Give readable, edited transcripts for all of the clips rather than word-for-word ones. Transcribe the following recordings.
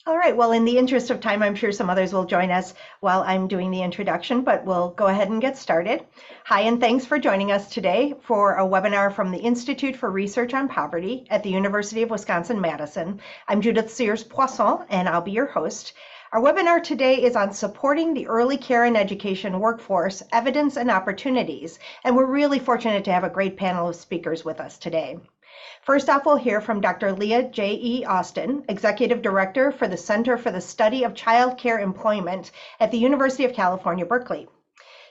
All right, well, in the interest of time, I'm sure some others will join us while I'm doing the introduction, but we'll go ahead and get started. Hi, and thanks for joining us today for a webinar from the Institute for Research on Poverty at the University of Wisconsin-Madison. I'm Judith Sears-Poisson, and I'll be your host. Our webinar today is on supporting the early care and education workforce, evidence and opportunities, and we're really fortunate to have a great panel of speakers with us today. First off, we'll hear from Dr. Leah J.E. Austin, Executive Director for the Center for the Study of Child Care Employment at the University of California, Berkeley.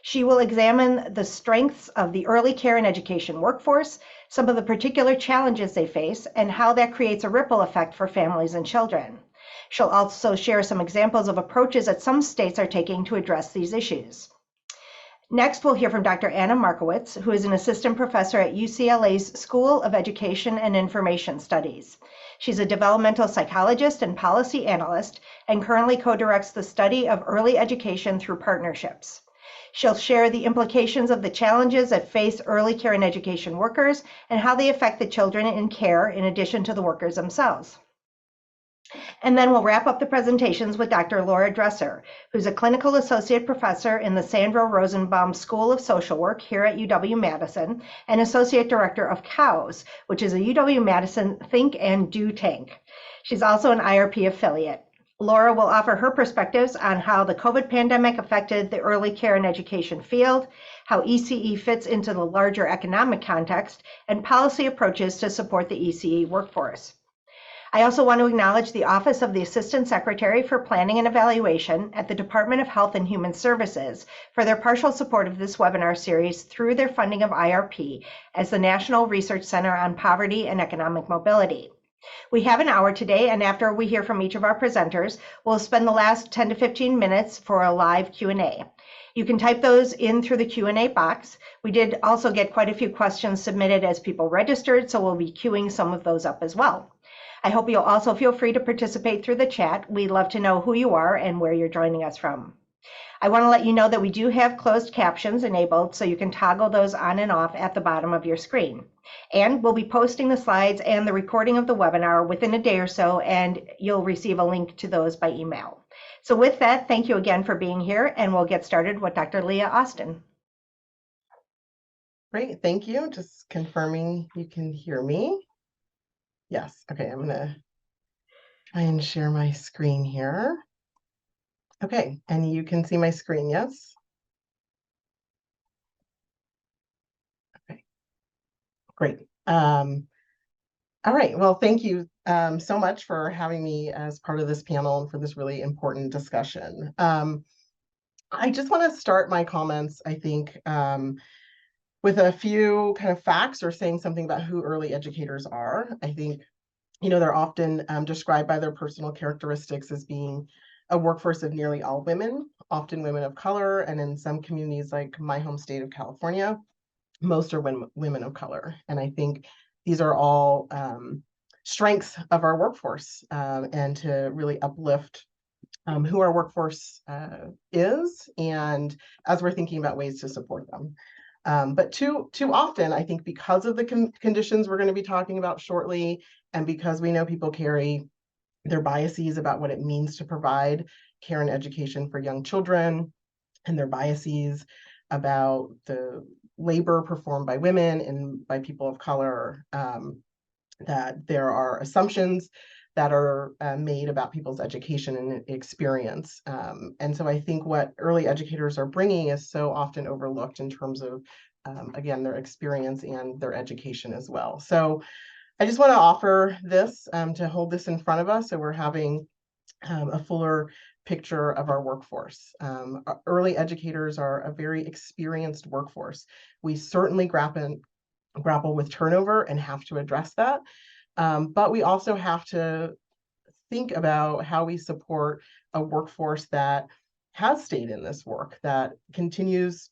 She will examine the strengths of the early care and education workforce, some of the particular challenges they face, and how that creates a ripple effect for families and children. She'll also share some examples of approaches that some states are taking to address these issues. Next, we'll hear from Dr. Anna Markowitz, who is an assistant professor at UCLA's School of Education and Information Studies. She's a developmental psychologist and policy analyst and currently co-directs the study of early education through partnerships. She'll share the implications of the challenges that face early care and education workers and how they affect the children in care in addition to the workers themselves. And then we'll wrap up the presentations with Dr. Laura Dresser, who's a clinical associate professor in the Sandro Rosenbaum School of Social Work here at UW-Madison and associate director of COWS, which is a UW-Madison Think and Do tank. She's also an IRP affiliate. Laura will offer her perspectives on how the COVID pandemic affected the early care and education field, how ECE fits into the larger economic context, and policy approaches to support the ECE workforce. I also want to acknowledge the Office of the Assistant Secretary for Planning and Evaluation at the Department of Health and Human Services for their partial support of this webinar series through their funding of IRP as the National Research Center on Poverty and Economic Mobility. We have an hour today, and after we hear from each of our presenters, we'll spend the last 10 to 15 minutes for a live Q&A. You can type those in through the Q&A box. We did also get quite a few questions submitted as people registered, so we'll be queuing some of those up as well. I hope you'll also feel free to participate through the chat. We'd love to know who you are and where you're joining us from. I want to let you know that we do have closed captions enabled, so you can toggle those on and off at the bottom of your screen. And we'll be posting the slides and the recording of the webinar within a day or so, and you'll receive a link to those by email. So with that, thank you again for being here, and we'll get started with Dr. Leah Austin. Great, thank you. Just confirming you can hear me. Yes, okay, I'm gonna try and share my screen here. Okay, and you can see my screen, yes? Okay, great. All right, well, thank you so much for having me as part of this panel and for this really important discussion. I just want to start my comments, I think, with a few kind of facts or saying something about who early educators are. I think they're often described by their personal characteristics as being a workforce of nearly all women, often women of color, and in some communities like my home state of California, most are women of color. And I think these are all strengths of our workforce and to really uplift who our workforce is, and as we're thinking about ways to support them. But too often, I think because of the conditions we're going to be talking about shortly, and because we know people carry their biases about what it means to provide care and education for young children, and their biases about the labor performed by women and by people of color, that there are assumptions that are made about people's education and experience. And so I think what early educators are bringing is so often overlooked in terms of, again, their experience and their education as well. So I just want to offer this to hold this in front of us, so we're having a fuller picture of our workforce. Early educators are a very experienced workforce. We certainly grapple with turnover and have to address that. But we also have to think about how we support a workforce that has stayed in this work, that continues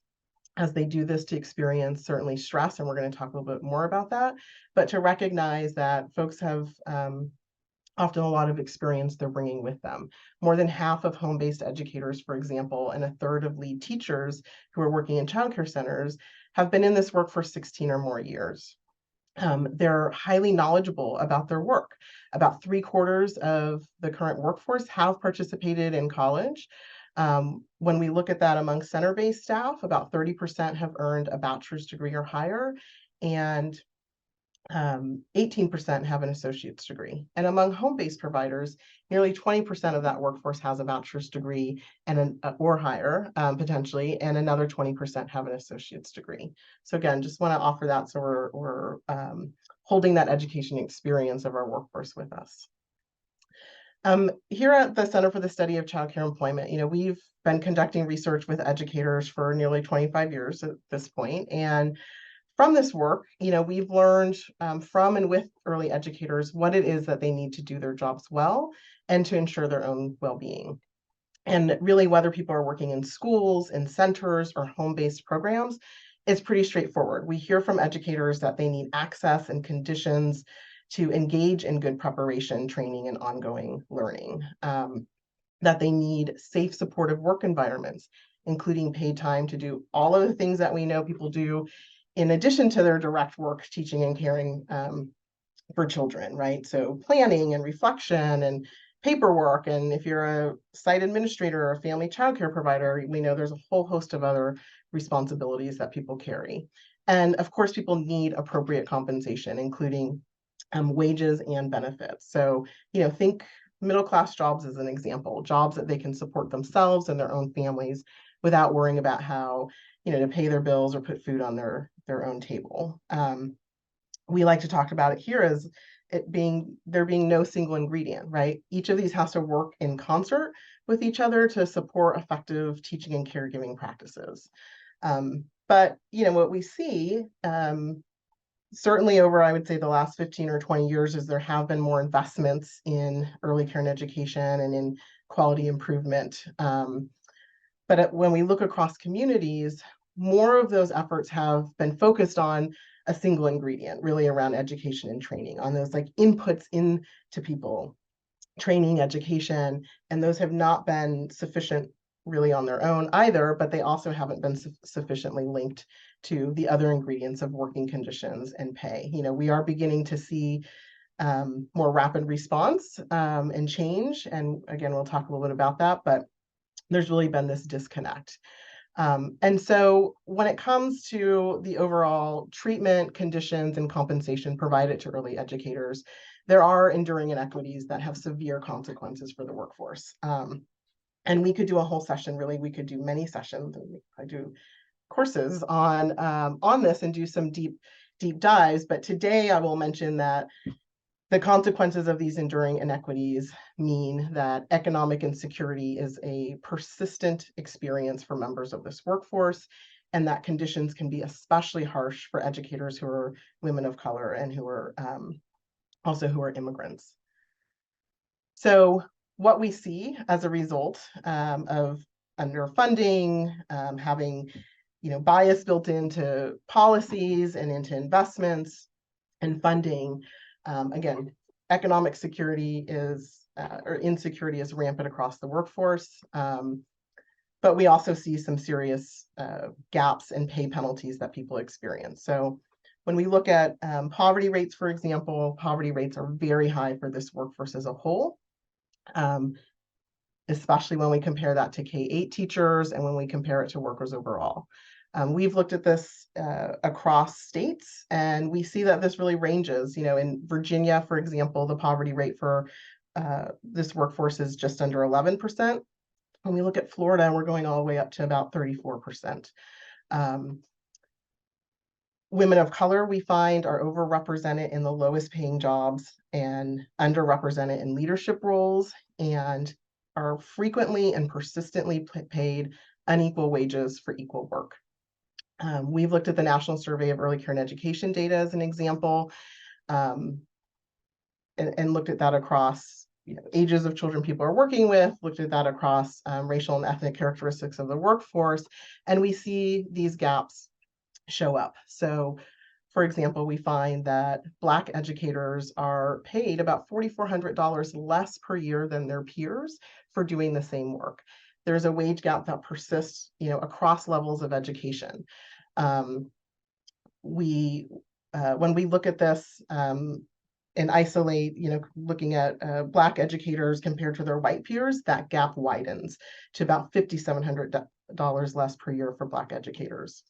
as they do this to experience certainly stress, and we're going to talk a little bit more about that, but to recognize that folks have often a lot of experience they're bringing with them. More than half of home-based educators, for example, and a third of lead teachers who are working in childcare centers have been in this work for 16 or more years. They're highly knowledgeable about their work. About 3/4 of the current workforce have participated in college. When we look at that among center-based staff, about 30% have earned a bachelor's degree or higher, and 18% have an associate's degree. And among home-based providers, nearly 20% of that workforce has a bachelor's degree and or higher, potentially, and another 20% have an associate's degree. So again, just want to offer that, so we're holding that education experience of our workforce with us. Here at the Center for the Study of Childcare Employment, we've been conducting research with educators for nearly 25 years at this point, and from this work, we've learned from and with early educators what it is that they need to do their jobs well and to ensure their own well-being. And really, whether people are working in schools, in centers, or home-based programs, it's pretty straightforward. We hear from educators that they need access and conditions to engage in good preparation, training, and ongoing learning, that they need safe, supportive work environments, including paid time to do all of the things that we know people do in addition to their direct work teaching and caring for children, right? So planning and reflection and paperwork, and if you're a site administrator or a family childcare provider, we know there's a whole host of other responsibilities that people carry. And of course, people need appropriate compensation, including wages and benefits. So, think middle-class jobs as an example, jobs that they can support themselves and their own families without worrying about how, to pay their bills or put food on their own table. We like to talk about it here as there being no single ingredient, right? Each of these has to work in concert with each other to support effective teaching and caregiving practices. But what we see, certainly over, I would say, the last 15 or 20 years, is there have been more investments in early care and education and in quality improvement. But when we look across communities, more of those efforts have been focused on a single ingredient, really around education and training, on those like inputs into people, training, education, and those have not been sufficient really on their own either, but they also haven't been sufficiently linked to the other ingredients of working conditions and pay. We are beginning to see more rapid response and change, and again, we'll talk a little bit about that, but there's really been this disconnect. And so when it comes to the overall treatment, conditions, and compensation provided to early educators, there are enduring inequities that have severe consequences for the workforce. And we could do a whole session, really, we could do many sessions, and I do courses on this and do some deep dives, but today I will mention that the consequences of these enduring inequities mean that economic insecurity is a persistent experience for members of this workforce, and that conditions can be especially harsh for educators who are women of color and who are who are immigrants. So what we see as a result of underfunding, having bias built into policies and into investments and funding, again, economic security is or insecurity is rampant across the workforce, but we also see some serious gaps and pay penalties that people experience. So when we look at poverty rates, for example, poverty rates are very high for this workforce as a whole, especially when we compare that to K-8 teachers and when we compare it to workers overall. We've looked at this across states, and we see that this really ranges. In Virginia, for example, the poverty rate for this workforce is just under 11%. When we look at Florida, we're going all the way up to about 34%. Women of color, we find, are overrepresented in the lowest paying jobs and underrepresented in leadership roles, and are frequently and persistently paid unequal wages for equal work. We've looked at the National Survey of Early Care and Education data as an example, and looked at that across ages of children people are working with, looked at that across racial and ethnic characteristics of the workforce, and we see these gaps show up. So, for example, we find that Black educators are paid about $4,400 less per year than their peers for doing the same work. There's a wage gap that persists, across levels of education. We when we look at this and isolate, looking at Black educators compared to their white peers, that gap widens to about $5,700 less per year for Black educators.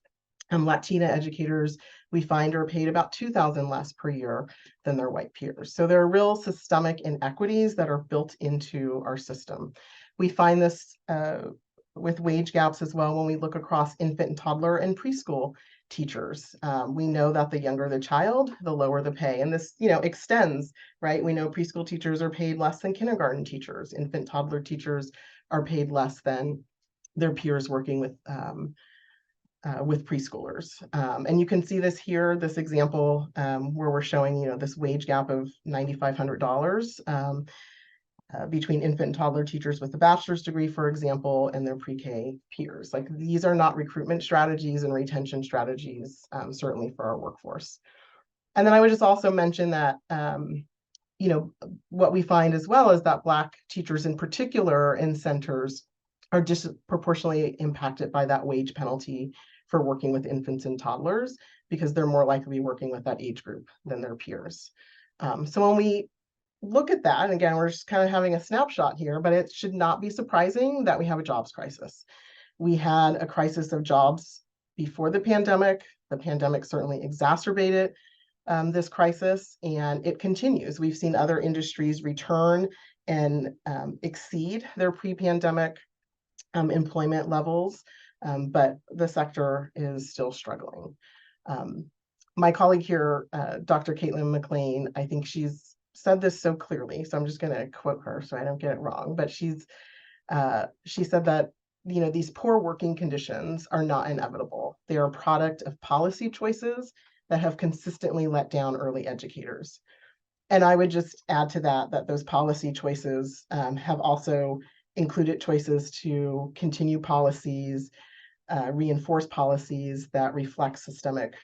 Latina educators, we find, are paid about $2,000 less per year than their white peers. So there are real systemic inequities that are built into our system. We find this with wage gaps as well when we look across infant and toddler and preschool teachers. We know that the younger the child, the lower the pay. And this, extends, right? We know preschool teachers are paid less than kindergarten teachers. Infant toddler teachers are paid less than their peers working with preschoolers. And you can see this here, this example where we're showing, this wage gap of $9,500 between infant and toddler teachers with a bachelor's degree, for example, and their pre-K peers. Like, these are not recruitment strategies and retention strategies, certainly for our workforce. And then I would just also mention that, what we find as well is that Black teachers in particular in centers are disproportionately impacted by that wage penalty for working with infants and toddlers, because they're more likely to be working with that age group than their peers. So when we look at that, and again, we're just kind of having a snapshot here, but it should not be surprising that we have a jobs crisis. We had a crisis of jobs before the pandemic. The pandemic certainly exacerbated this crisis, and it continues. We've seen other industries return and exceed their pre-pandemic employment levels, but the sector is still struggling. My colleague here, Dr. Caitlin McLean, I think she's said this so clearly, so I'm just going to quote her so I don't get it wrong, but she said that, these poor working conditions are not inevitable. They are a product of policy choices that have consistently let down early educators. And I would just add to that those policy choices have also included choices to continue policies, reinforce policies that reflect systemic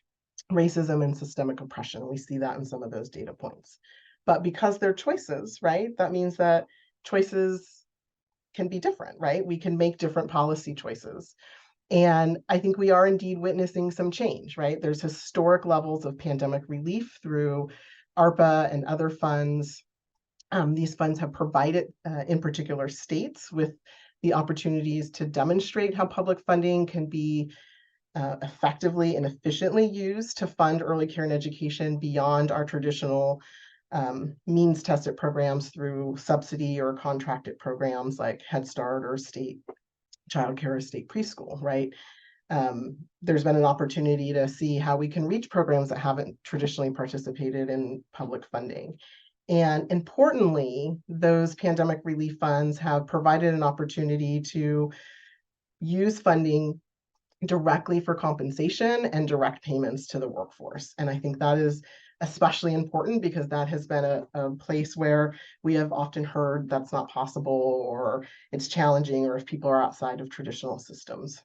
racism and systemic oppression. We see that in some of those data points. But because they're choices, right, that means that choices can be different, right? We can make different policy choices. And I think we are indeed witnessing some change, right? There's historic levels of pandemic relief through ARPA and other funds. These funds have provided, in particular, states with the opportunities to demonstrate how public funding can be effectively and efficiently used to fund early care and education beyond our traditional means-tested programs through subsidy or contracted programs like Head Start or state childcare or state preschool, right? There's been an opportunity to see how we can reach programs that haven't traditionally participated in public funding. And importantly, those pandemic relief funds have provided an opportunity to use funding directly for compensation and direct payments to the workforce. And I think that is especially important because that has been a place where we have often heard that's not possible, or it's challenging, or if people are outside of traditional systems.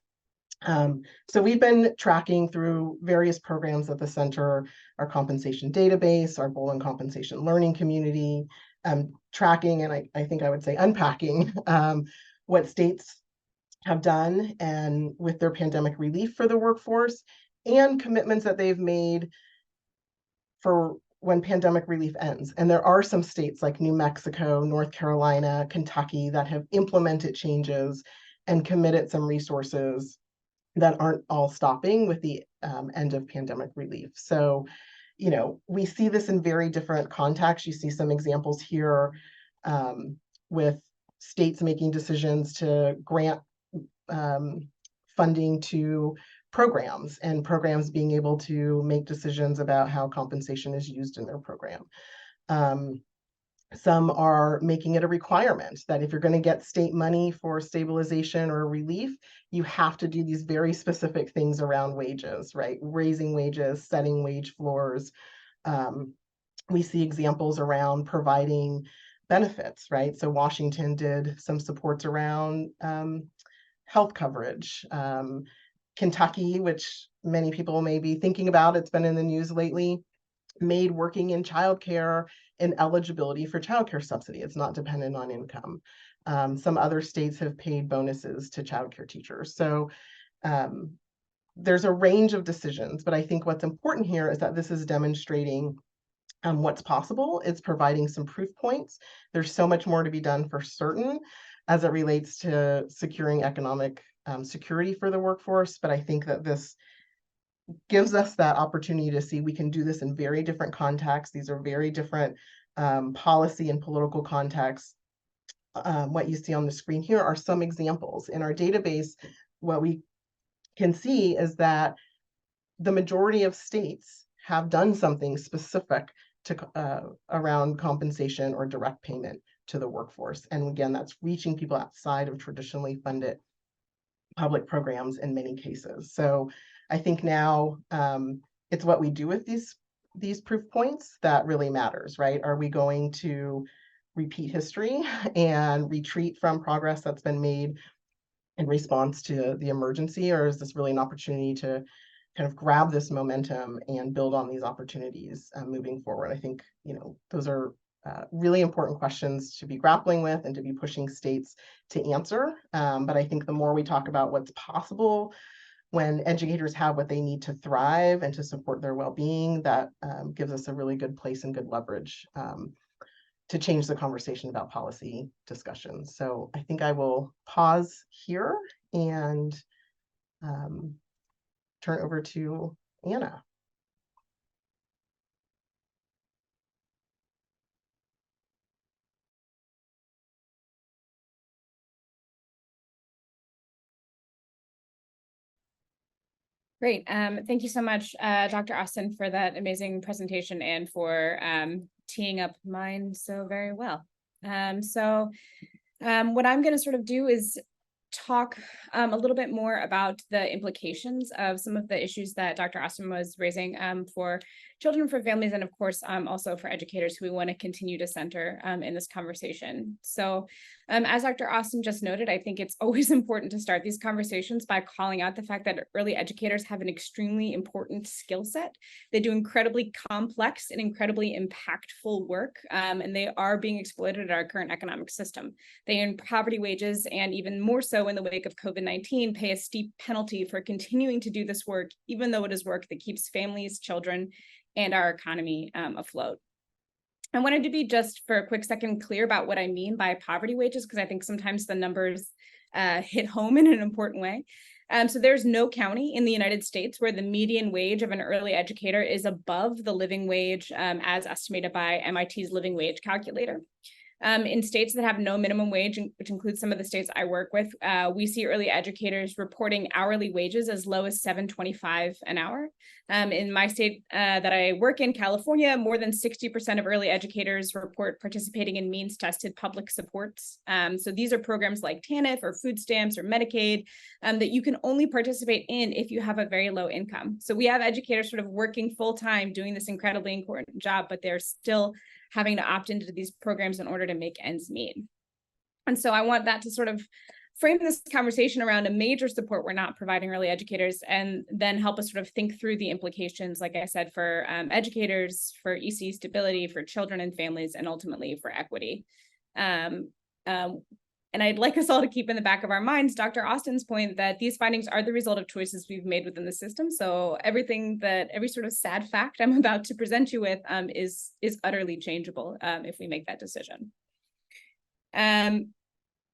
So we've been tracking through various programs at the center, our compensation database, our goal and compensation learning community, tracking, and I think I would say unpacking what states have done and with their pandemic relief for the workforce, and commitments that they've made for when pandemic relief ends. And there are some states like New Mexico, North Carolina, Kentucky that have implemented changes and committed some resources that aren't all stopping with the end of pandemic relief. So, we see this in very different contexts. You see some examples here with states making decisions to grant funding to programs, and programs being able to make decisions about how compensation is used in their program. Some are making it a requirement that if you're going to get state money for stabilization or relief, you have to do these very specific things around wages, right? Raising wages, setting wage floors. We see examples around providing benefits, right? So Washington did some supports around health coverage. Kentucky, which many people may be thinking about, it's been in the news lately, made working in childcare an eligibility for childcare subsidy. It's not dependent on income. Some other states have paid bonuses to childcare teachers. So there's a range of decisions, but I think what's important here is that this is demonstrating what's possible. It's providing some proof points. There's so much more to be done for certain as it relates to securing economic security for the workforce, but I think that this gives us that opportunity to see we can do this in very different contexts. These are very different policy and political contexts. What you see on the screen here are some examples. In our database, what we can see is that the majority of states have done something specific to around compensation or direct payment to the workforce. And again, that's reaching people outside of traditionally funded public programs in many cases. So I think now it's what we do with these proof points that really matters, right? Are we going to repeat history and retreat from progress that's been made in response to the emergency, or is this really an opportunity to kind of grab this momentum and build on these opportunities moving forward? I think, those are really important questions to be grappling with and to be pushing states to answer. But I think the more we talk about what's possible when educators have what they need to thrive and to support their well-being, that gives us a really good place and good leverage to change the conversation about policy discussions. So I think I will pause here and turn over to Anna. Great. Thank you so much, Dr. Austin, for that amazing presentation and for teeing up mine so very well. What I'm going to sort of do is talk a little bit more about the implications of some of the issues that Dr. Austin was raising for children, for families, and of course, also for educators who we want to continue to center in this conversation. So as Dr. Austin just noted, I think it's always important to start these conversations by calling out the fact that early educators have an extremely important skill set. They do incredibly complex and incredibly impactful work, and they are being exploited in our current economic system. They earn poverty wages, and even more so in the wake of COVID-19, pay a steep penalty for continuing to do this work, even though it is work that keeps families, children, and our economy afloat. I wanted to be just for a quick second clear about what I mean by poverty wages, because I think sometimes the numbers hit home in an important way. So there's no county in the United States where the median wage of an early educator is above the living wage as estimated by MIT's living wage calculator. In states that have no minimum wage, which includes some of the states I work with, we see early educators reporting hourly wages as low as $7.25 an hour. In my state that I work in, California, more than 60% of early educators report participating in means-tested public supports. So these are programs like TANF or food stamps or Medicaid that you can only participate in if you have a very low income. So we have educators sort of working full-time doing this incredibly important job, but they're still having to opt into these programs in order to make ends meet. And so I want that to sort of frame this conversation around a major support we're not providing early educators, and then help us sort of think through the implications, like I said, for educators, for EC stability, for children and families, and ultimately for equity. And I'd like us all to keep in the back of our minds Dr. Austin's point that these findings are the result of choices we've made within the system. So every sort of sad fact I'm about to present you with is utterly changeable if we make that decision.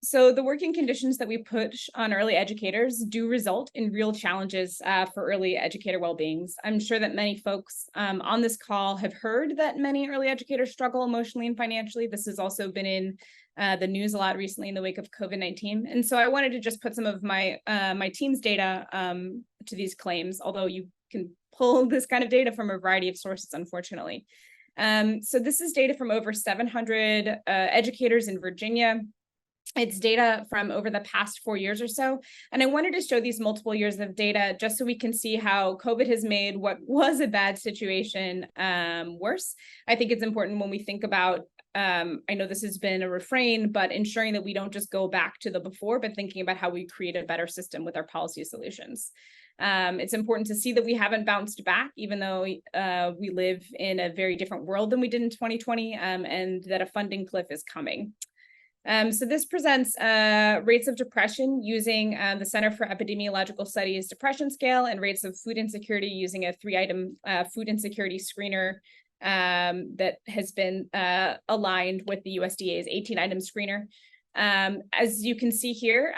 So the working conditions that we push on early educators do result in real challenges for early educator well-beings. I'm sure that many folks on this call have heard that many early educators struggle emotionally and financially. This has also been in the news a lot recently in the wake of COVID-19. And so I wanted to just put some of my my team's data to these claims, although you can pull this kind of data from a variety of sources, unfortunately. So this is data from over 700 educators in Virginia. It's data from over the past 4 years or so. And I wanted to show these multiple years of data just so we can see how COVID has made what was a bad situation worse. I think it's important when we think about, I know this has been a refrain, but ensuring that we don't just go back to the before, but thinking about how we create a better system with our policy solutions. It's important to see that we haven't bounced back, even though we live in a very different world than we did in 2020, and that a funding cliff is coming. So this presents rates of depression using the Center for Epidemiological Studies depression scale, and rates of food insecurity using a 3-item food insecurity screener that has been aligned with the USDA's 18-item screener. As you can see here,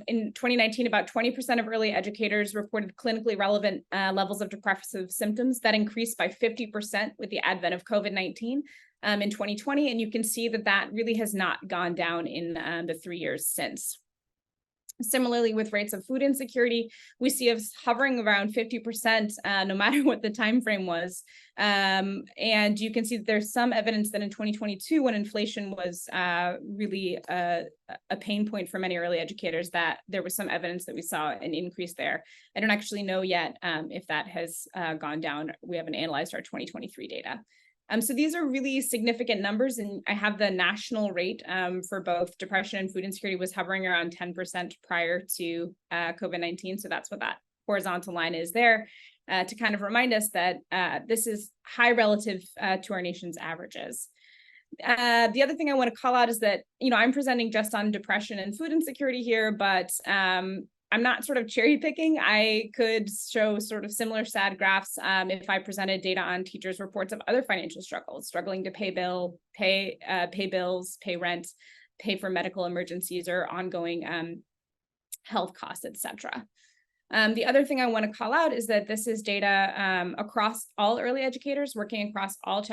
in 2019, about 20% of early educators reported clinically relevant levels of depressive symptoms. That increased by 50% with the advent of COVID-19 in 2020. And you can see that that really has not gone down in the 3 years since. Similarly, with rates of food insecurity, we see us hovering around 50%, no matter what the time frame was. And you can see that there's some evidence that in 2022, when inflation was really a pain point for many early educators, that there was some evidence that we saw an increase there. I don't actually know yet if that has gone down. We haven't analyzed our 2023 data. So these are really significant numbers, and I have the national rate for both depression and food insecurity was hovering around 10% prior to COVID-19. So that's what that horizontal line is there to kind of remind us that this is high relative to our nation's averages. The other thing I want to call out is that, I'm presenting just on depression and food insecurity here, but I'm not sort of cherry picking. I could show sort of similar sad graphs if I presented data on teachers' reports of other financial struggles, struggling to pay bills, pay rent, pay for medical emergencies or ongoing health costs, etc. The other thing I want to call out is that this is data across all early educators working across all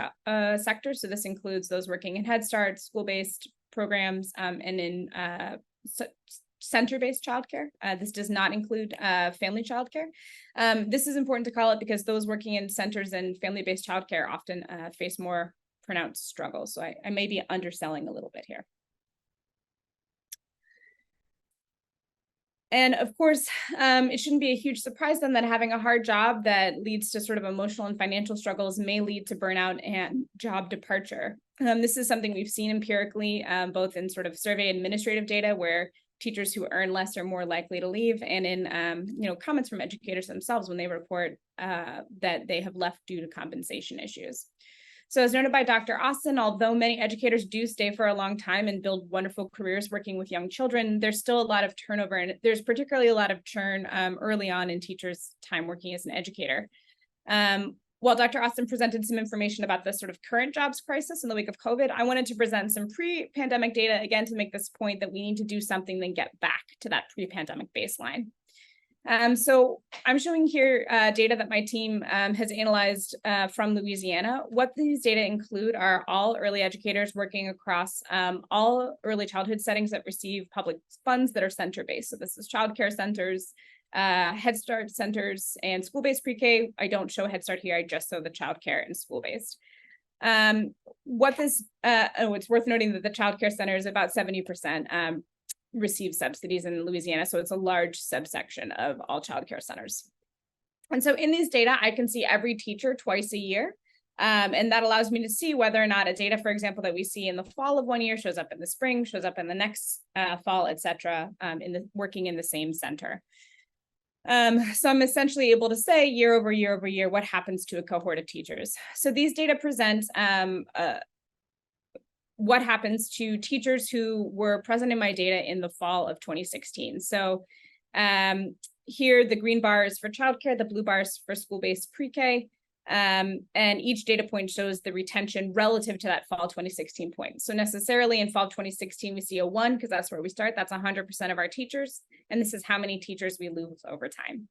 sectors. So this includes those working in Head Start, school-based programs, and in center-based childcare. This does not include family childcare. This is important to call it because those working in centers and family-based childcare often face more pronounced struggles. So I may be underselling a little bit here. And of course, it shouldn't be a huge surprise then that having a hard job that leads to sort of emotional and financial struggles may lead to burnout and job departure. This is something we've seen empirically, both in sort of survey administrative data where teachers who earn less are more likely to leave, and in comments from educators themselves when they report that they have left due to compensation issues. So as noted by Dr. Austin, although many educators do stay for a long time and build wonderful careers working with young children, there's still a lot of turnover, and there's particularly a lot of churn early on in teachers' time working as an educator. While Dr. Austin presented some information about the sort of current jobs crisis in the wake of COVID, I wanted to present some pre-pandemic data again to make this point that we need to do something, then get back to that pre-pandemic baseline. So I'm showing here data that my team has analyzed from Louisiana. What these data include are all early educators working across all early childhood settings that receive public funds that are center-based. So this is childcare centers, Head Start centers, and school-based pre-K. I don't show Head Start here, I just show the childcare and school-based. It's worth noting that the childcare center is about 70% receive subsidies in Louisiana, so it's a large subsection of all childcare centers. And so in these data, I can see every teacher twice a year, and that allows me to see whether or not a data, for example, that we see in the fall of one year shows up in the spring, shows up in the next fall, etc., working in the same center. So I'm essentially able to say year over year over year what happens to a cohort of teachers. So these data present what happens to teachers who were present in my data in the fall of 2016. So here, the green bar is for childcare, the blue bar is for school-based pre-K, and each data point shows the retention relative to that fall 2016 point. So necessarily in fall 2016, we see a 1 because that's where we start. That's 100% of our teachers, and this is how many teachers we lose over time.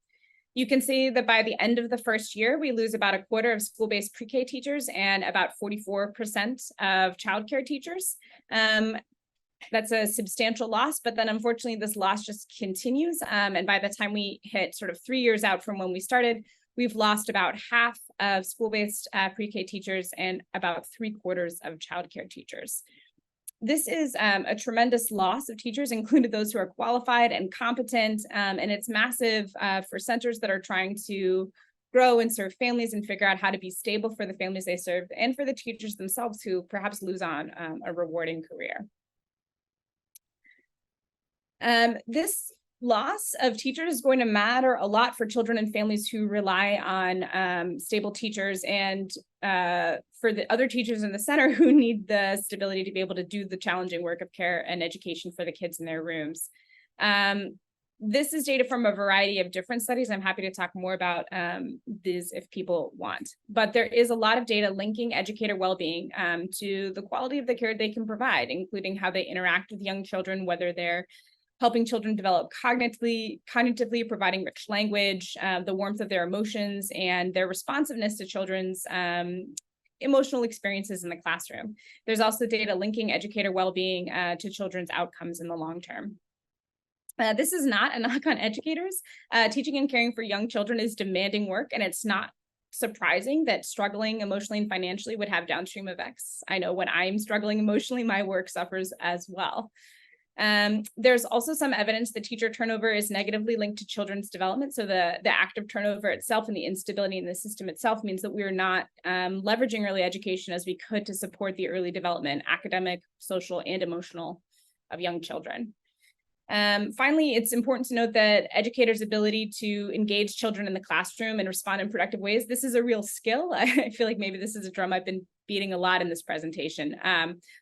You can see that by the end of the first year, we lose about a quarter of school-based pre-K teachers and about 44% of childcare teachers. That's a substantial loss, but then unfortunately, this loss just continues. And by the time we hit sort of 3 years out from when we started, we've lost about half of school-based pre-K teachers and about 3/4 of childcare teachers. This is a tremendous loss of teachers, including those who are qualified and competent, and it's massive for centers that are trying to grow and serve families and figure out how to be stable for the families they serve, and for the teachers themselves who perhaps lose on a rewarding career. This loss of teachers is going to matter a lot for children and families who rely on stable teachers, and for the other teachers in the center who need the stability to be able to do the challenging work of care and education for the kids in their rooms. This is data from a variety of different studies. I'm happy to talk more about these if people want, but there is a lot of data linking educator well-being to the quality of the care they can provide, including how they interact with young children, whether they're helping children develop cognitively, providing rich language, the warmth of their emotions, and their responsiveness to children's emotional experiences in the classroom. There's also data linking educator well-being to children's outcomes in the long term. This is not a knock on educators. Teaching and caring for young children is demanding work, and it's not surprising that struggling emotionally and financially would have downstream effects. I know when I'm struggling emotionally, my work suffers as well. There's also some evidence that teacher turnover is negatively linked to children's development. So the act of turnover itself and the instability in the system itself means that we're not leveraging early education as we could to support the early development, academic, social, and emotional of young children. Finally, it's important to note that educators' ability to engage children in the classroom and respond in productive ways, this is a real skill. I feel like maybe this is a drum I've been beating a lot in this presentation.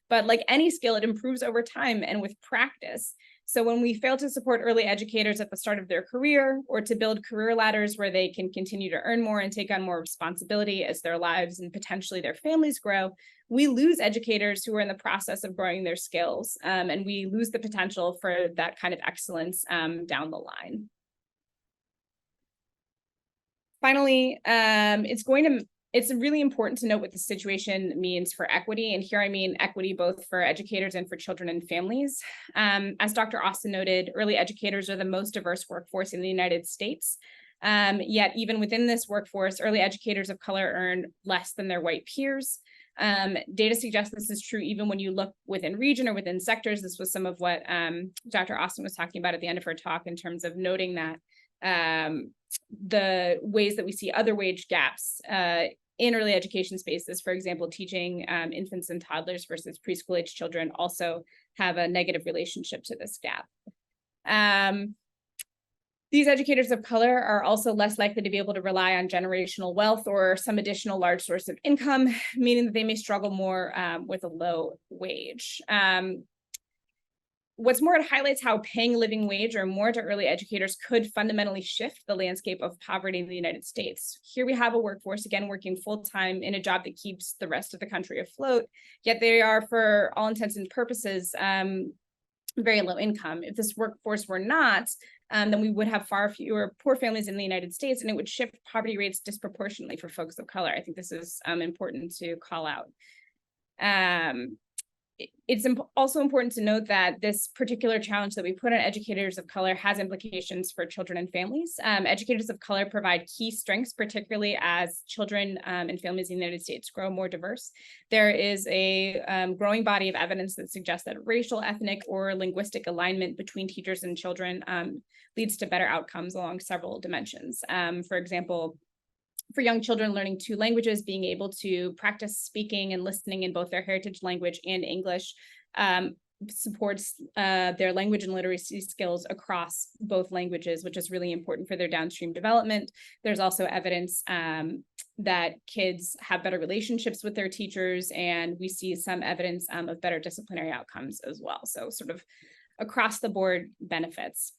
But like any skill, it improves over time and with practice. So when we fail to support early educators at the start of their career, or to build career ladders where they can continue to earn more and take on more responsibility as their lives and potentially their families grow, we lose educators who are in the process of growing their skills, and we lose the potential for that kind of excellence down the line. Finally, it's really important to note what the situation means for equity. And here I mean equity both for educators and for children and families. As Dr. Austin noted, early educators are the most diverse workforce in the United States. Yet even within this workforce, early educators of color earn less than their white peers. Data suggests this is true even when you look within region or within sectors. This was some of what Dr. Austin was talking about at the end of her talk in terms of noting that the ways that we see other wage gaps in early education spaces, for example, teaching infants and toddlers versus preschool age children, also have a negative relationship to this gap. These educators of color are also less likely to be able to rely on generational wealth or some additional large source of income, meaning that they may struggle more with a low wage. What's more, it highlights how paying a living wage or more to early educators could fundamentally shift the landscape of poverty in the United States. Here we have a workforce, again, working full-time in a job that keeps the rest of the country afloat, yet they are, for all intents and purposes, very low income. If this workforce were not, then we would have far fewer poor families in the United States, and it would shift poverty rates disproportionately for folks of color. I think this is important to call out. It's also important to note that this particular challenge that we put on educators of color has implications for children and families. Educators of color provide key strengths, particularly as children and families in the United States grow more diverse. There is a growing body of evidence that suggests that racial, ethnic, or linguistic alignment between teachers and children leads to better outcomes along several dimensions. For example, for young children learning 2 languages, being able to practice speaking and listening in both their heritage language and English supports their language and literacy skills across both languages, which is really important for their downstream development. There's also evidence that kids have better relationships with their teachers, and we see some evidence of better disciplinary outcomes as well. So sort of across the board benefits.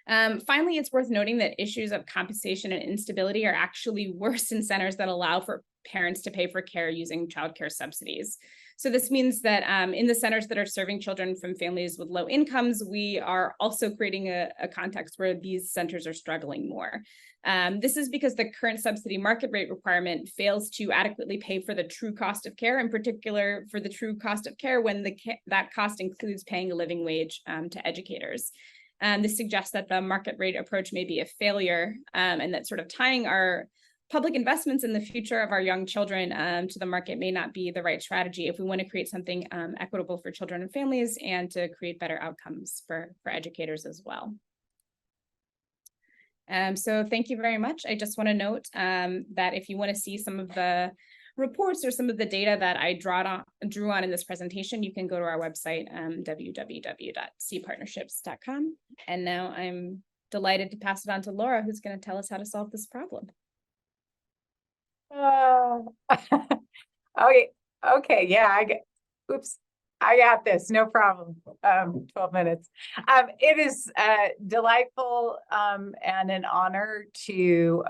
Finally, it's worth noting that issues of compensation and instability are actually worse in centers that allow for parents to pay for care using childcare subsidies. So this means that in the centers that are serving children from families with low incomes, we are also creating a context where these centers are struggling more. This is because the current subsidy market rate requirement fails to adequately pay for the true cost of care, in particular for the true cost of care when that cost includes paying a living wage to educators. This suggests that the market rate approach may be a failure, and that sort of tying our public investments in the future of our young children to the market may not be the right strategy if we want to create something equitable for children and families and to create better outcomes for educators as well. So thank you very much. I just want to note that if you want to see some of the reports or some of the data that I drew on in this presentation, you can go to our website, www.cpartnerships.com. And now I'm delighted to pass it on to Laura, who's going to tell us how to solve this problem. Okay, yeah, I got this, no problem. 12 minutes. It is delightful and an honor to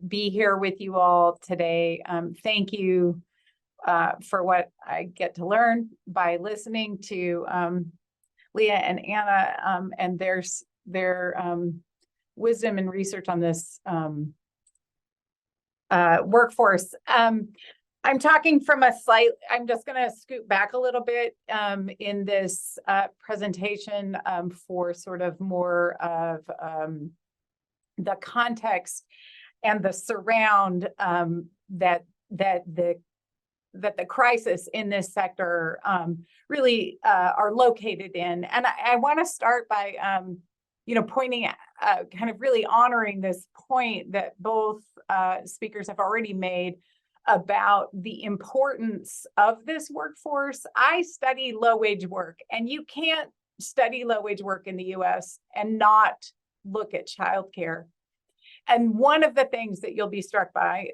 be here with you all today. Thank you for what I get to learn by listening to Leah and Anna and their wisdom and research on this workforce. I'm talking from I'm just going to scoot back a little bit in this presentation for sort of more of the context and the surround that the crisis in this sector really are located in. And I want to start by pointing at kind of really honoring this point that both speakers have already made about the importance of this workforce. I study low-wage work, and you can't study low-wage work in the US and not look at childcare. And one of the things that you'll be struck by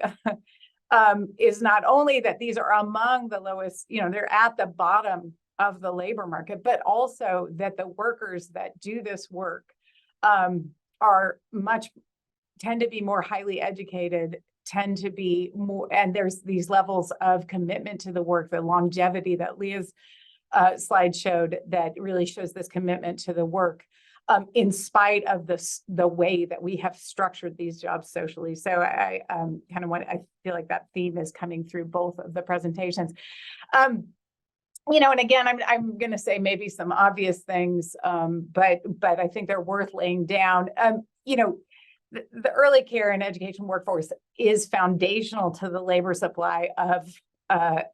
is not only that these are among the lowest, they're at the bottom of the labor market, but also that the workers that do this work tend to be more highly educated, tend to be more, and there's these levels of commitment to the work, the longevity that Leah's slide showed that really shows this commitment to the work in spite of the way that we have structured these jobs socially. So I feel like that theme is coming through both of the presentations. And again, I'm going to say maybe some obvious things, but I think they're worth laying down. The early care and education workforce is foundational to the labor supply of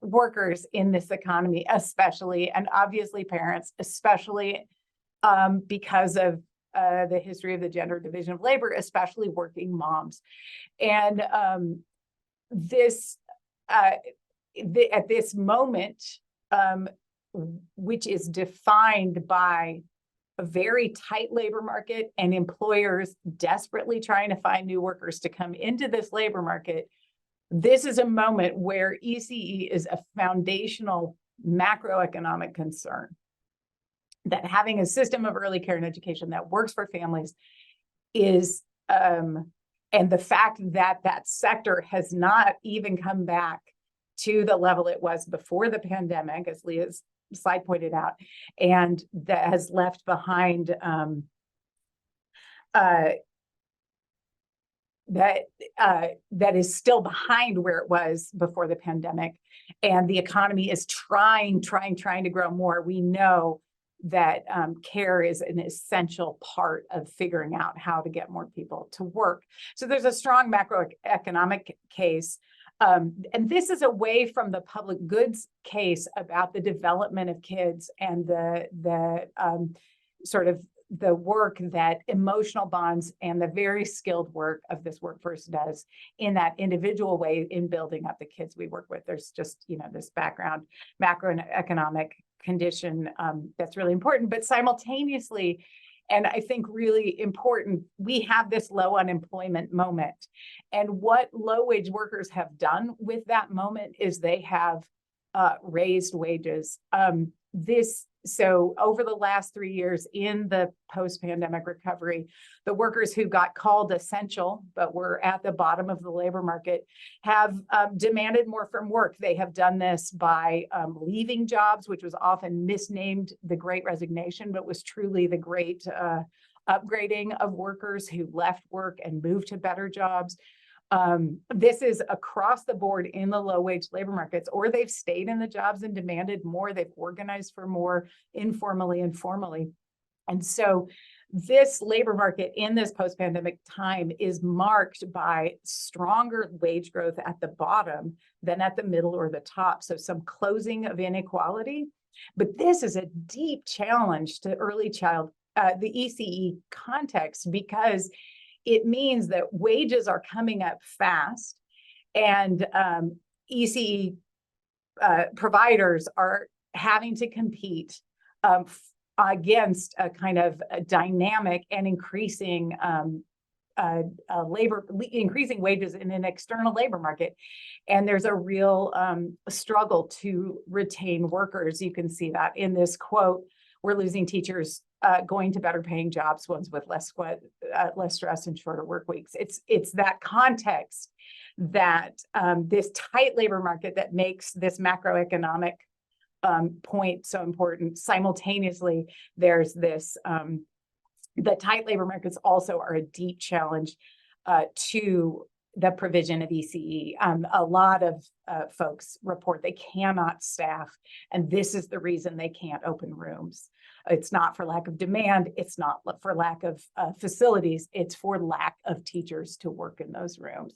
workers in this economy, especially, and obviously parents, especially because of the history of the gender division of labor, especially working moms. And at this moment, which is defined by a very tight labor market and employers desperately trying to find new workers to come into this labor market, this is a moment where ECE is a foundational macroeconomic concern. That having a system of early care and education that works for families is, and the fact that that sector has not even come back to the level it was before the pandemic, as Leah's slide pointed out, and that has left behind that is still behind where it was before the pandemic, and the economy is trying to grow more. We know that care is an essential part of figuring out how to get more people to work. So there's a strong macroeconomic case. And this is away from the public goods case about the development of kids and the sort of the work that emotional bonds and the very skilled work of this workforce does in that individual way in building up the kids we work with. There's just, this background macroeconomic condition that's really important, but simultaneously, and I think really important, we have this low unemployment moment. And what low-wage workers have done with that moment is they have raised wages. So over the last 3 years in the post-pandemic recovery, the workers who got called essential, but were at the bottom of the labor market, have demanded more from work. They have done this by leaving jobs, which was often misnamed the Great Resignation, but was truly the great upgrading of workers who left work and moved to better jobs. This is across the board in the low-wage labor markets, or they've stayed in the jobs and demanded more. They've organized for more informally and formally. And so this labor market in this post-pandemic time is marked by stronger wage growth at the bottom than at the middle or the top. So some closing of inequality. But this is a deep challenge to early child, the ECE context, because it means that wages are coming up fast, and ECE providers are having to compete against a kind of a dynamic and increasing increasing wages in an external labor market. And there's a real struggle to retain workers. You can see that in this quote: "We're losing teachers going to better paying jobs, ones with less stress and shorter work weeks." It's that context that this tight labor market that makes this macroeconomic point so important. Simultaneously, there's this the tight labor markets also are a deep challenge to the provision of ECE. A lot of folks report they cannot staff, and this is the reason they can't open rooms. It's not for lack of demand. It's not for lack of facilities. It's for lack of teachers to work in those rooms.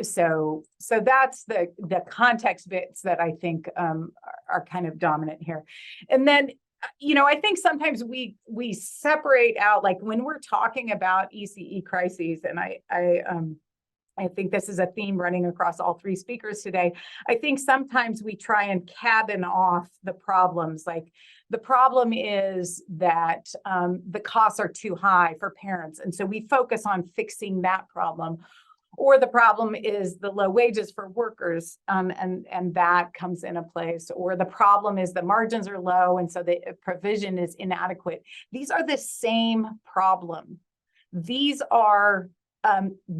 So that's the context bits that I think are kind of dominant here. And then, I think sometimes we separate out, like when we're talking about ECE crises, and I think this is a theme running across all three speakers today. I think sometimes we try and cabin off the problems. Like the problem is that the costs are too high for parents. And so we focus on fixing that problem. Or the problem is the low wages for workers, and that comes into place. Or the problem is the margins are low, and so the provision is inadequate. These are the same problem. These are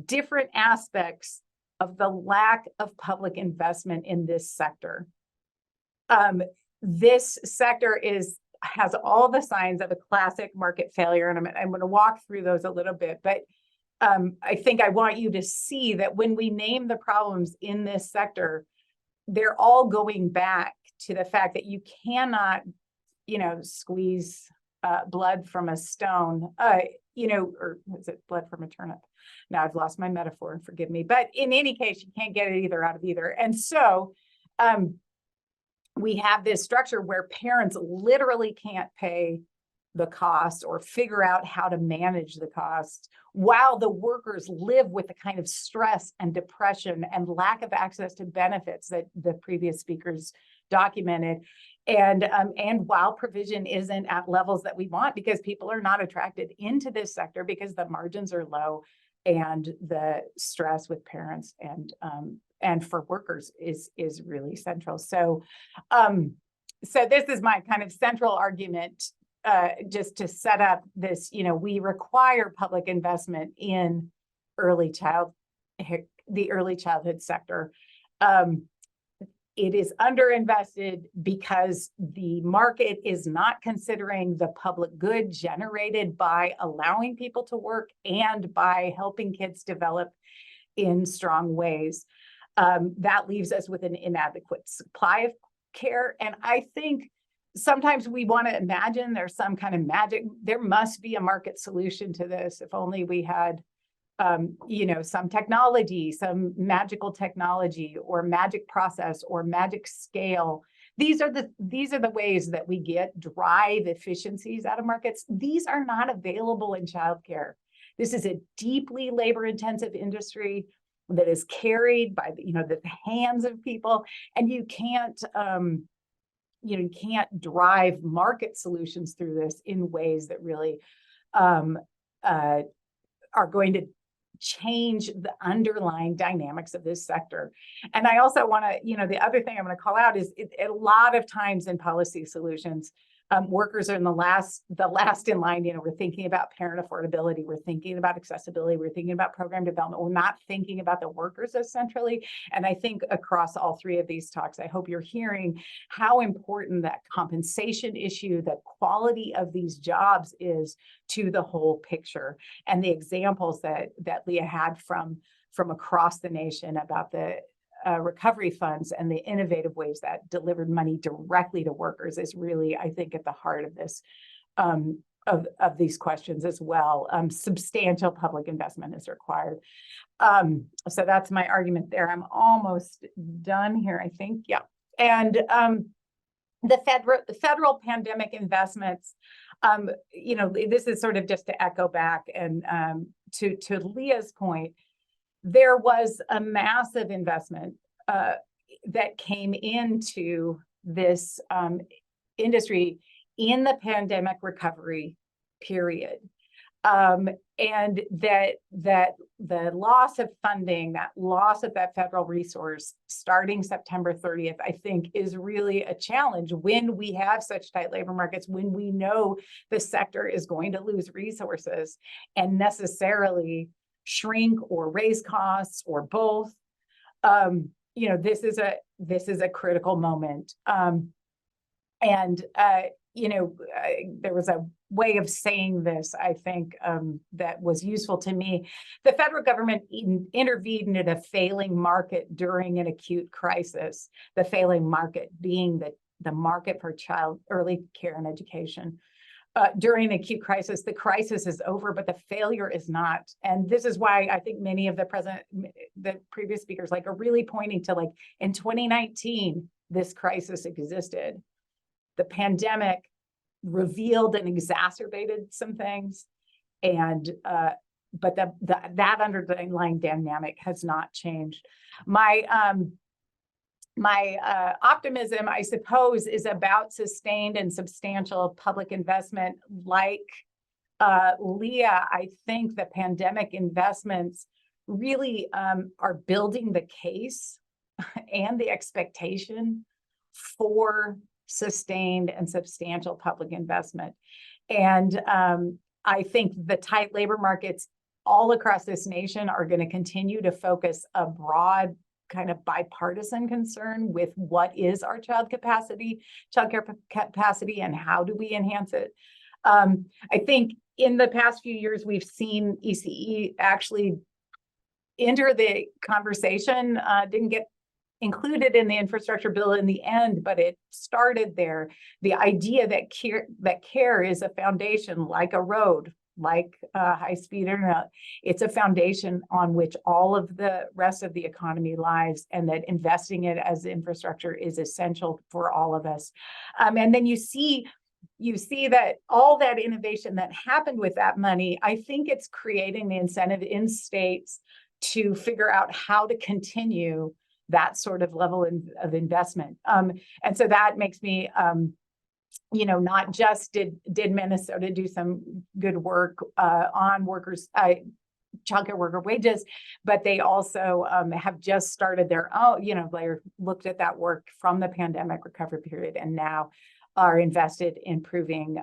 different aspects of the lack of public investment in this sector. This sector has all the signs of a classic market failure, and I'm going to walk through those a little bit, but I think I want you to see that when we name the problems in this sector, they're all going back to the fact that you cannot, squeeze blood from a stone, or is it blood from a turnip? Now I've lost my metaphor, forgive me. But in any case, you can't get it either out of either. And so we have this structure where parents literally can't pay the cost or figure out how to manage the cost, while the workers live with the kind of stress and depression and lack of access to benefits that the previous speakers documented, and while provision isn't at levels that we want, because people are not attracted into this sector because the margins are low and the stress with parents and for workers is really central. So this is my kind of central argument. Just to set up this, we require public investment in the early childhood sector. It is underinvested because the market is not considering the public good generated by allowing people to work and by helping kids develop in strong ways. That leaves us with an inadequate supply of care. And I think sometimes we want to imagine there's some kind of magic. There must be a market solution to this. If only we had, some technology, some magical technology or magic process or magic scale. These are the ways that we drive efficiencies out of markets. These are not available in childcare. This is a deeply labor-intensive industry that is carried by the hands of people, and you can't drive market solutions through this in ways that really are going to change the underlying dynamics of this sector. And I also want to, the other thing I'm going to call out is a lot of times in policy solutions, workers are in the last in line. We're thinking about parent affordability, we're thinking about accessibility, we're thinking about program development. We're not thinking about the workers as centrally. And I think across all three of these talks, I hope you're hearing how important that compensation issue, the quality of these jobs is to the whole picture. And the examples that Leah had from across the nation about the recovery funds and the innovative ways that delivered money directly to workers is really, I think, at the heart of this, of these questions as well. Substantial public investment is required. So that's my argument there. I'm almost done here, I think. Yeah. And the federal pandemic investments, this is sort of just to echo back and to Leah's point. there was a massive investment that came into this industry in the pandemic recovery period. And that the loss of funding, that loss of that federal resource starting September 30th, I think is really a challenge when we have such tight labor markets, when we know the sector is going to lose resources and necessarily shrink or raise costs or both. You know, this is a critical moment. You know, there was a way of saying this, I think, that was useful to me. The federal government intervened in a failing market during an acute crisis, the failing market being the market for child early care and education. During an acute crisis, the crisis is over, but the failure is not. And this is why I think many of the previous speakers are really pointing to in 2019, this crisis existed. The pandemic revealed and exacerbated some things, and but that underlying dynamic has not changed. My optimism, I suppose, is about sustained and substantial public investment. Like Leah, I think the pandemic investments really are building the case and the expectation for sustained and substantial public investment. And I think the tight labor markets all across this nation are going to continue to focus a broad kind of bipartisan concern with what is our childcare capacity and how do we enhance it. I think in the past few years, we've seen ECE actually enter the conversation, didn't get included in the infrastructure bill in the end, but it started there. The idea that care is a foundation, like a road, like high-speed internet. It's a foundation on which all of the rest of the economy lies, and that investing it as infrastructure is essential for all of us. And then you see that all that innovation that happened with that money, I think it's creating the incentive in states to figure out how to continue that sort of level of investment. And so that makes me, you know, not just did Minnesota do some good work on workers, childcare worker wages, but they also have just started their own, you know, they looked at that work from the pandemic recovery period and now are invested in improving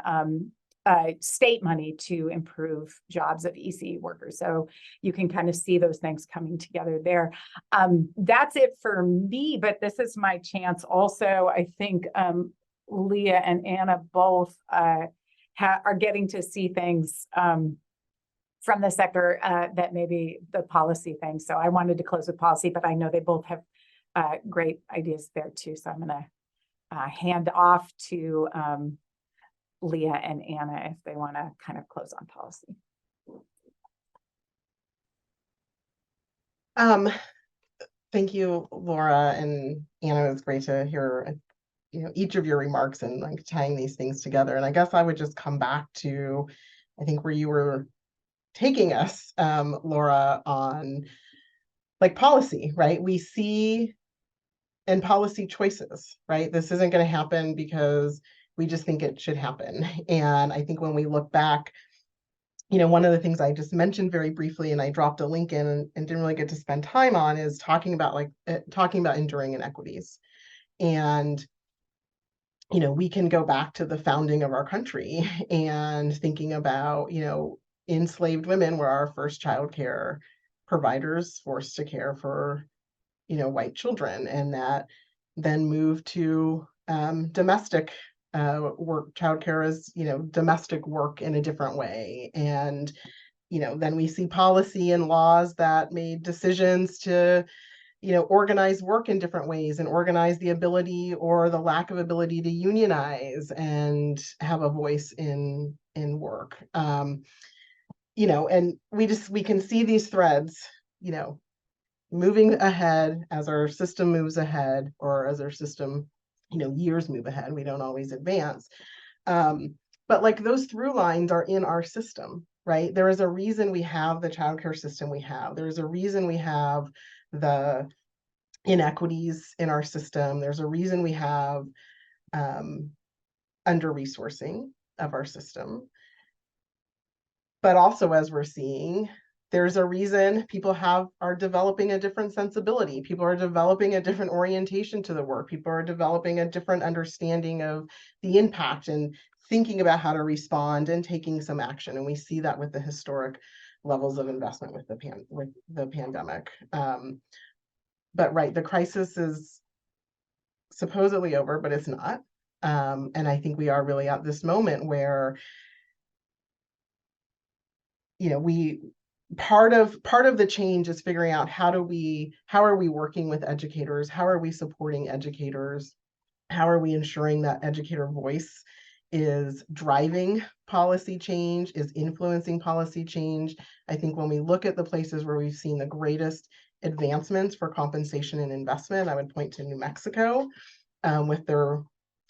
state money to improve jobs of ECE workers. So you can kind of see those things coming together there. That's it for me, but this is my chance also. I think Leah and Anna both are getting to see things from the sector that maybe the policy things. So I wanted to close with policy, but I know they both have great ideas there too. So I'm going to hand off to Leah and Anna if they want to kind of close on policy. Thank you, Laura and Anna. It was great to hear, you know, each of your remarks and tying these things together. And I guess I would just come back to, I think, where you were taking us, Laura, on policy, right? We see in policy choices, right? This isn't going to happen because we just think it should happen. And I think when we look back, you know, one of the things I just mentioned very briefly, and I dropped a link in and didn't really get to spend time on, is talking about enduring inequities. And, you know, we can go back to the founding of our country and thinking about, you know, enslaved women were our first child care providers, forced to care for, you know, white children, and that then moved to domestic work. Childcare is, you know, domestic work in a different way. And, you know, then we see policy and laws that made decisions to, you know, organize work in different ways and organize the ability or the lack of ability to unionize and have a voice in work. You know, and we can see these threads, you know, moving ahead as our system moves ahead, or as our system, you know, years move ahead. We don't always advance. But those through lines are in our system, right? There is a reason we have the childcare system we have. There's a reason we have the inequities in our system. There's a reason we have under-resourcing of our system. But also, as we're seeing, there's a reason people are developing a different sensibility. People are developing a different orientation to the work. People are developing a different understanding of the impact and thinking about how to respond and taking some action. And we see that with the historic levels of investment with the pandemic. But right, the crisis is supposedly over, but it's not. And I think we are really at this moment where, you know, part of the change is figuring out how are we working with educators? How are we supporting educators? How are we ensuring that educator voice is driving policy change, is influencing policy change? I think when we look at the places where we've seen the greatest advancements for compensation and investment, I would point to New Mexico with their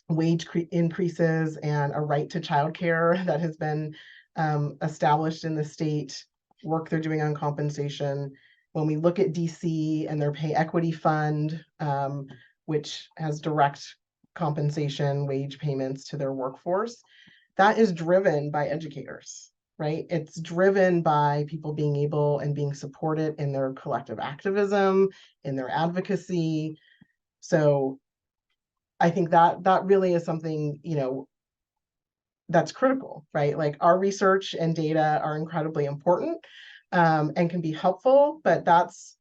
wage increases and a right to childcare that has been established in the state, work they're doing on compensation. When we look at DC and their pay equity fund, which has direct compensation, wage payments to their workforce, that is driven by educators, right? It's driven by people being able and being supported in their collective activism, in their advocacy. So I think that really is something, you know, that's critical, right? Like, our research and data are incredibly important and can be helpful, but that's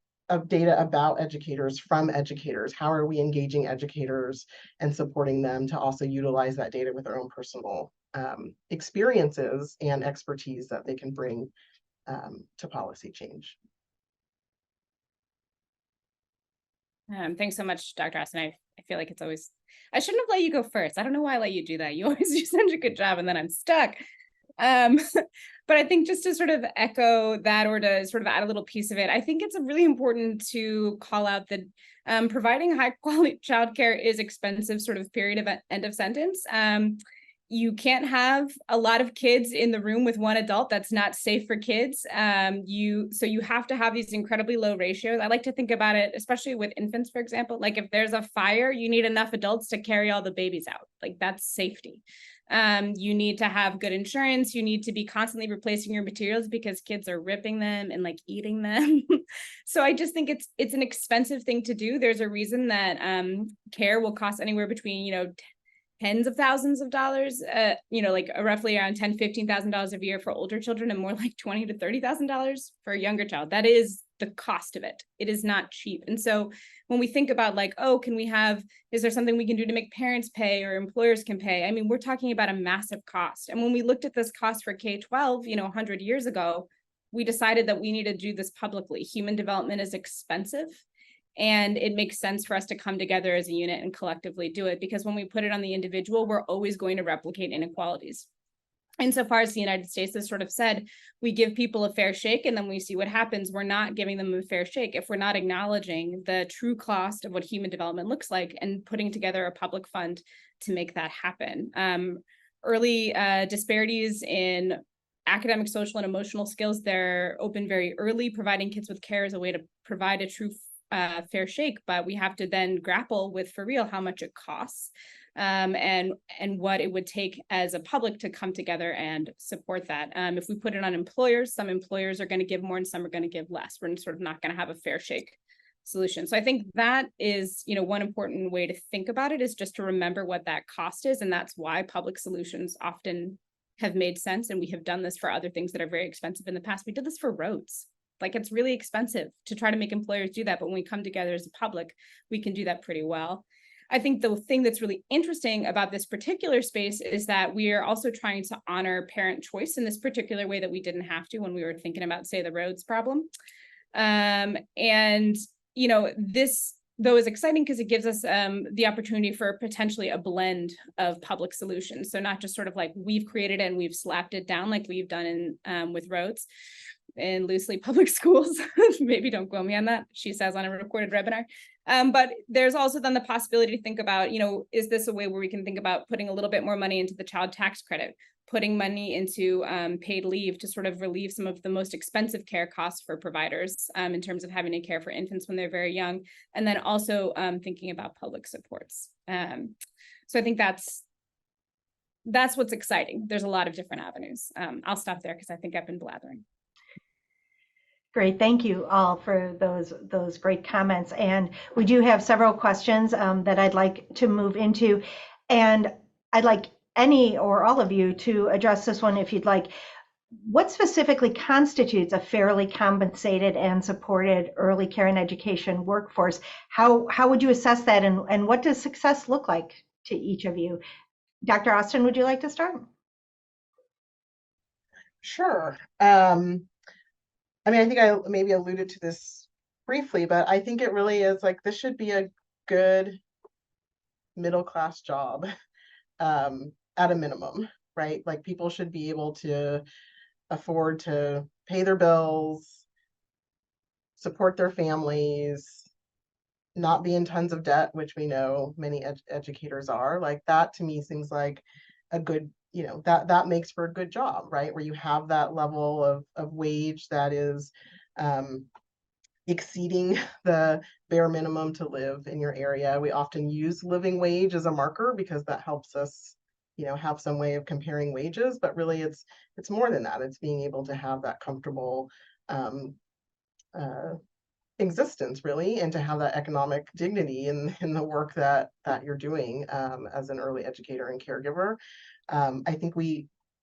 data about educators from educators. How are we engaging educators and supporting them to also utilize that data with their own personal experiences and expertise that they can bring to policy change? Thanks so much, Dr. Austin. I feel like it's always, I shouldn't have let you go first. I don't know why I let you do that. You always do such a good job, and then I'm stuck. But I think just to sort of echo that, or to sort of add a little piece of it, I think it's really important to call out that providing high quality childcare is expensive, sort of period of end of sentence. You can't have a lot of kids in the room with one adult. That's not safe for kids. So you have to have these incredibly low ratios. I like to think about it, especially with infants, for example, like if there's a fire, you need enough adults to carry all the babies out. Like, that's safety. You need to have good insurance. You need to be constantly replacing your materials because kids are ripping them and like eating them. So I just think it's an expensive thing to do. There's a reason that care will cost anywhere between, you know, tens of thousands of dollars, you know, like roughly around $10,000-$15,000 a year for older children, and more like $20,000 to $30,000 for a younger child. That is the cost of it. It is not cheap. And so when we think about like, oh, is there something we can do to make parents pay or employers can pay? I mean, we're talking about a massive cost. And when we looked at this cost for K-12, you know, 100 years ago, we decided that we need to do this publicly. Human development is expensive. And it makes sense for us to come together as a unit and collectively do it, because when we put it on the individual, we're always going to replicate inequalities. Insofar as the United States has sort of said, we give people a fair shake and then we see what happens, we're not giving them a fair shake if we're not acknowledging the true cost of what human development looks like and putting together a public fund to make that happen. Early disparities in academic, social, and emotional skills, they're open very early. Providing kids with care is a way to provide a true fair shake, but we have to then grapple with, for real, how much it costs and what it would take as a public to come together and support that. If we put it on employers, some employers are going to give more and some are going to give less. We're sort of not going to have a fair shake solution. So I think that is, you know, one important way to think about it, is just to remember what that cost is. And that's why public solutions often have made sense. And we have done this for other things that are very expensive in the past. We did this for roads. Like, it's really expensive to try to make employers do that. But when we come together as a public, we can do that pretty well. I think the thing that's really interesting about this particular space is that we are also trying to honor parent choice in this particular way that we didn't have to when we were thinking about, say, the roads problem. And, you know, this, though, is exciting because it gives us the opportunity for potentially a blend of public solutions. So not just sort of like we've created it and we've slapped it down like we've done in with roads and loosely public schools. Maybe don't quote me on that, she says on a recorded webinar. But there's also then the possibility to think about, you know, is this a way where we can think about putting a little bit more money into the child tax credit, putting money into paid leave to sort of relieve some of the most expensive care costs for providers in terms of having to care for infants when they're very young, and then also thinking about public supports. So I think that's what's exciting. There's a lot of different avenues. I'll stop there because I think I've been blathering. Great, thank you all for those great comments. And we do have several questions that I'd like to move into, and I'd like any or all of you to address this one if you'd like. What specifically constitutes a fairly compensated and supported early care and education workforce? How would you assess that, and what does success look like to each of you? Dr. Austin, would you like to start? Sure. I mean, I think I maybe alluded to this briefly, but I think it really is like, this should be a good middle-class job at a minimum, right? Like, people should be able to afford to pay their bills, support their families, not be in tons of debt, which we know many educators are. Like, that to me seems like a good, that makes for a good job, right? Where you have that level of wage that is exceeding the bare minimum to live in your area. We often use living wage as a marker because that helps us, have some way of comparing wages, but really it's more than that. It's being able to have that comfortable existence, really, and to have that economic dignity in the work that you're doing as an early educator and caregiver. I think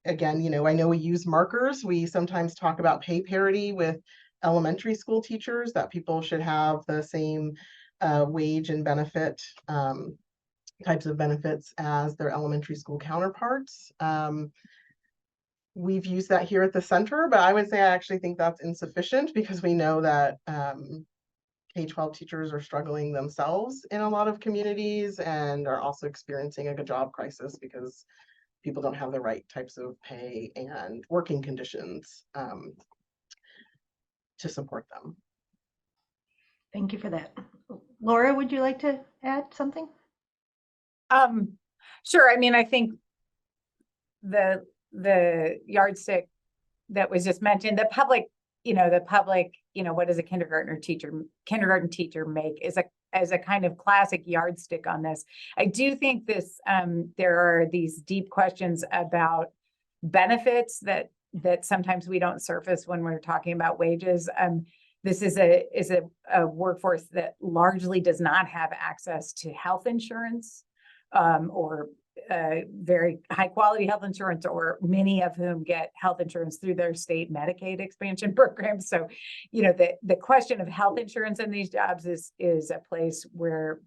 again, I know we use markers. We sometimes talk about pay parity with elementary school teachers, that people should have the same wage and benefit types of benefits as their elementary school counterparts. We've used that here at the center, but I would say I actually think that's insufficient, because we know that K-12 teachers are struggling themselves in a lot of communities and are also experiencing a job crisis because people don't have the right types of pay and working conditions to support them. Thank you for that. Laura, would you like to add something? Sure. I mean, I think the yardstick that was just mentioned, the public, what does a kindergarten teacher make as a kind of classic yardstick on this. I do think there are these deep questions about benefits that sometimes we don't surface when we're talking about wages. This is a workforce that largely does not have access to health insurance, or very high quality health insurance, or many of whom get health insurance through their state Medicaid expansion programs. So, the question of health insurance in these jobs is a place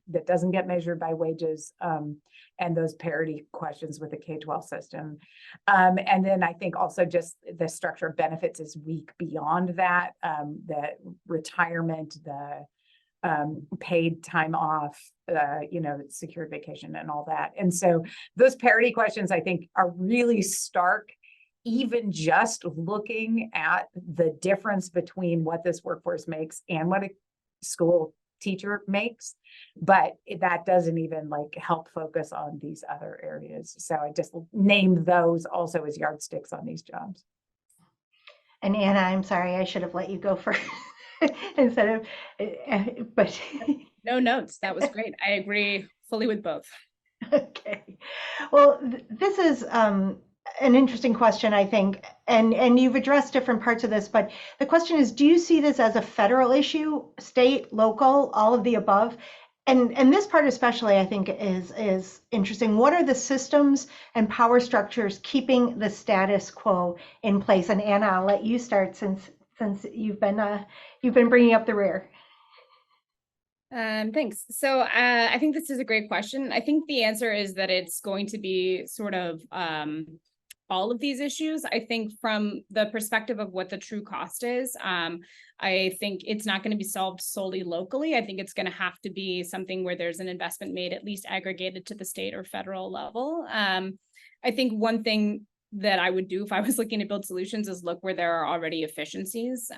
that doesn't get measured by wages, and those parity questions with the K-12 system. And then I think also just the structure of benefits is weak beyond that, the retirement, the paid time off, secured vacation and all that. And so those parity questions, I think, are really stark, even just looking at the difference between what this workforce makes and what a school teacher makes. But that doesn't even help focus on these other areas. So I just named those also as yardsticks on these jobs. And Anna, I'm sorry, I should have let you go first. Instead of, but no notes. That was great. I agree fully with both. Okay. Well, this is an interesting question, I think, and you've addressed different parts of this, but the question is, do you see this as a federal issue, state, local, all of the above? And this part especially, I think, is interesting. What are the systems and power structures keeping the status quo in place? And Anna, I'll let you start since you've been bringing up the rear. Thanks. So I think this is a great question. I think the answer is that it's going to be sort of all of these issues. I think from the perspective of what the true cost is, I think it's not going to be solved solely locally. I think it's going to have to be something where there's an investment made, at least aggregated to the state or federal level. I think one thing that I would do if I was looking to build solutions is look where there are already efficiencies.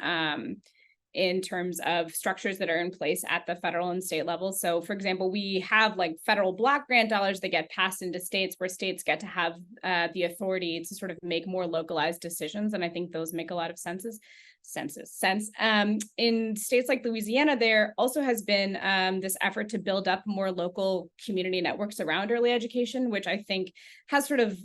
in terms of structures that are in place at the federal and state level. So for example, we have like federal block grant dollars that get passed into states where states get to have the authority to sort of make more localized decisions. And I think those make a lot of sense. In states like Louisiana, there also has been this effort to build up more local community networks around early education, which I think has sort of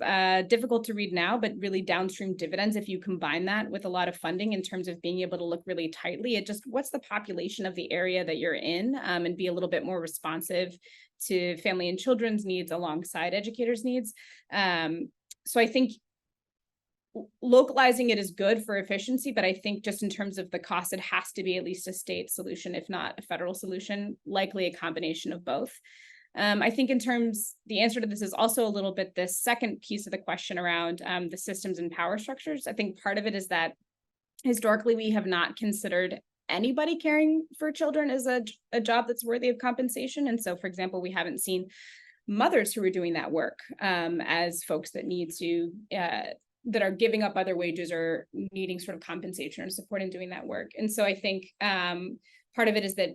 difficult to read now, but really downstream dividends if you combine that with a lot of funding in terms of being able to look really tightly at just what's the population of the area that you're in, and be a little bit more responsive to family and children's needs alongside educators' needs. So I think localizing it is good for efficiency, but I think just in terms of the cost, it has to be at least a state solution, if not a federal solution, likely a combination of both. I think the answer to this is also a little bit the second piece of the question around the systems and power structures. I think part of it is that historically we have not considered anybody caring for children as a job that's worthy of compensation. And so, for example, we haven't seen mothers who are doing that work as folks that need to that are giving up other wages or needing sort of compensation or support in doing that work. And so I think part of it is that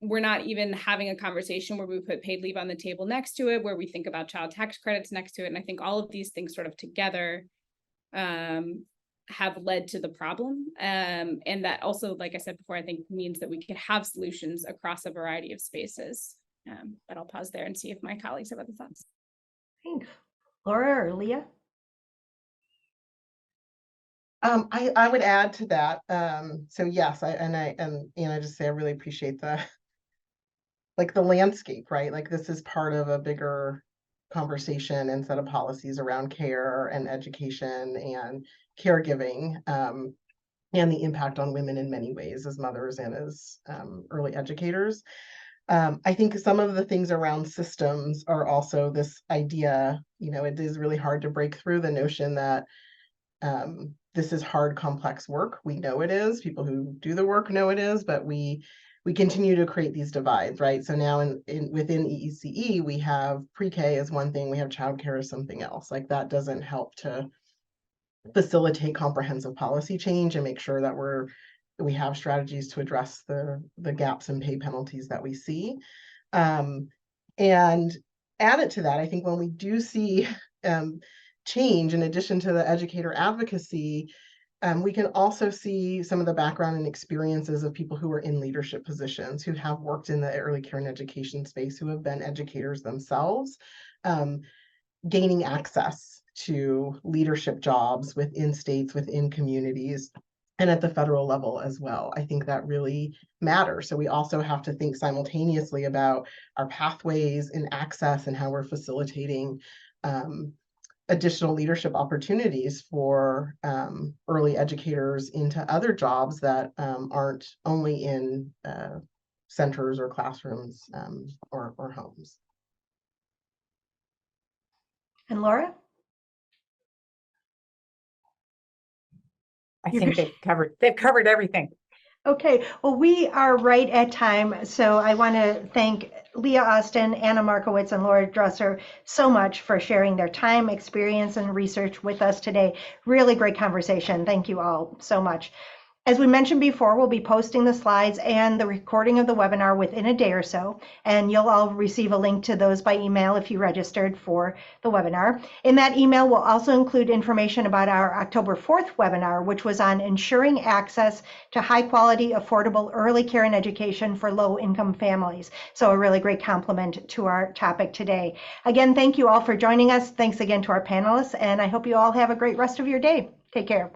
we're not even having a conversation where we put paid leave on the table next to it, where we think about child tax credits next to it. And I think all of these things sort of together have led to the problem. And that also, like I said before, I think means that we could have solutions across a variety of spaces. But I'll pause there and see if my colleagues have other thoughts. Thanks. Laura or Leah? I would add to that. So yes, I just say I really appreciate the landscape, right? Like this is part of a bigger conversation and set of policies around care and education and caregiving, and the impact on women in many ways as mothers and as early educators. I think some of the things around systems are also this idea, it is really hard to break through the notion that this is hard, complex work. We know it is. People who do the work know it is, but we continue to create these divides, right? So now within EECE, we have pre-K as one thing, we have childcare as something else. Like that doesn't help to facilitate comprehensive policy change and make sure that we have strategies to address the gaps in pay penalties that we see. And added to that, I think when we do see change, in addition to the educator advocacy, we can also see some of the background and experiences of people who are in leadership positions, who have worked in the early care and education space, who have been educators themselves, gaining access to leadership jobs within states, within communities, and at the federal level as well. I think that really matters. So we also have to think simultaneously about our pathways in access and how we're facilitating additional leadership opportunities for early educators into other jobs that aren't only in centers or classrooms or homes. And Laura? I think they've covered everything. Okay, well, we are right at time, so I want to thank Leah Austin, Anna Markowitz, and Laura Dresser so much for sharing their time, experience, and research with us today. Really great conversation. Thank you all so much. As we mentioned before, we'll be posting the slides and the recording of the webinar within a day or so, and you'll all receive a link to those by email if you registered for the webinar. In that email, we'll also include information about our October 4th webinar, which was on ensuring access to high-quality, affordable early care and education for low-income families. So a really great complement to our topic today. Again, thank you all for joining us. Thanks again to our panelists, and I hope you all have a great rest of your day. Take care.